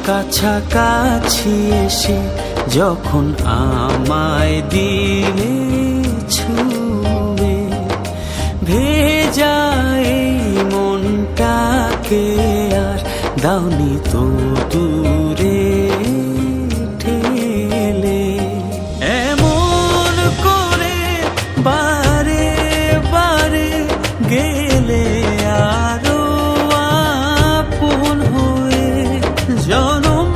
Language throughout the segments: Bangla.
কাছাকাছি এসে যখন আমায় দিলে ছুঁয়ে, ভেজা এই মনটাকে আর দাওনি তো দূরে ঠেলে। এমন করে বারে বারে গেলে আরো আপন হয়ে, জনম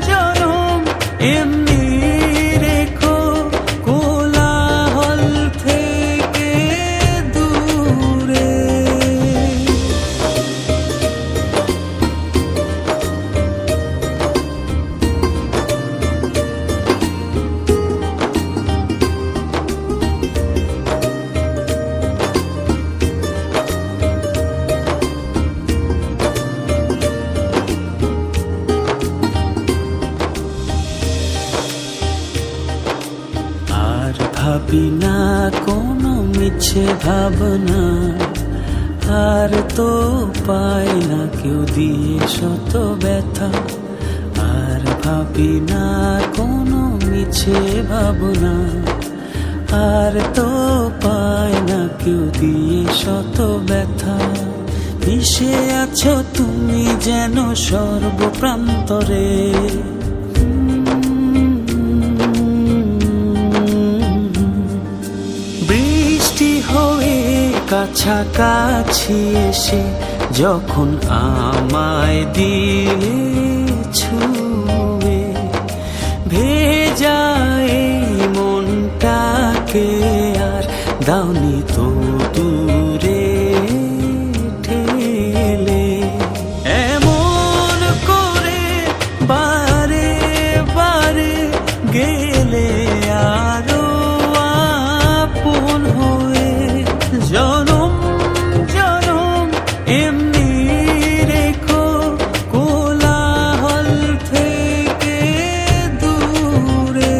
জনম এমনি রেখো কোলাহল থেকে দূরে। ভাবি না কোনো মিছে ভাবনা, আর তো পাই না কেউ দিয়ে শত ব্যথা। আর ভাবি না কোনো মিছে ভাবনা, আর তো পাই না কেউ দিয়ে শত ব্যথা। মিশে আছো তুমি যেন সর্বপ্রান্তরে, হয়ে কাছাকাছি এসে যখন আমায় দিলে ছুঁয়ে, ভেজা এই মনটাকে আর দাওনি তো দূরে ঠেলে। এমন করে বারে বারে গেলে আরো আপন হয়ে, জনম জনম এমনি রেখো কোলাহল থেকে দূরে।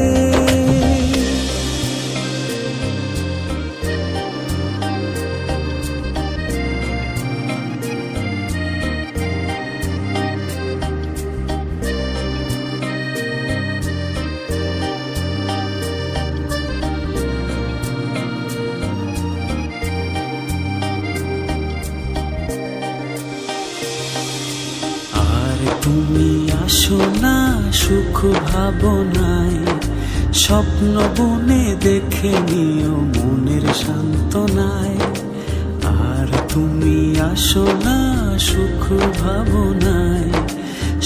তুমি আসো না সুখ ভাবনায়, স্বপ্ন বনে দেখে নিও মনের সান্ত্বনায়। আর তুমি আসো না সুখ ভাবনায়,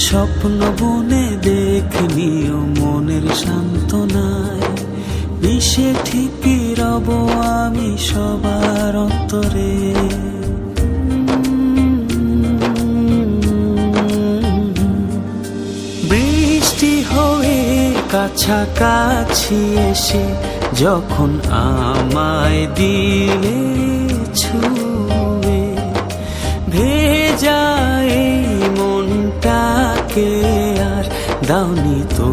স্বপ্ন বনে দেখে নিও মনের সান্ত্বনায়। মিশে ঠিকই রব আমি সবার অন্তরে, হয়ে কাছাকাছি এসে যখন আমায় দিলে ছুঁয়ে, ভেজা এই মনটাকে আর দাওনি তো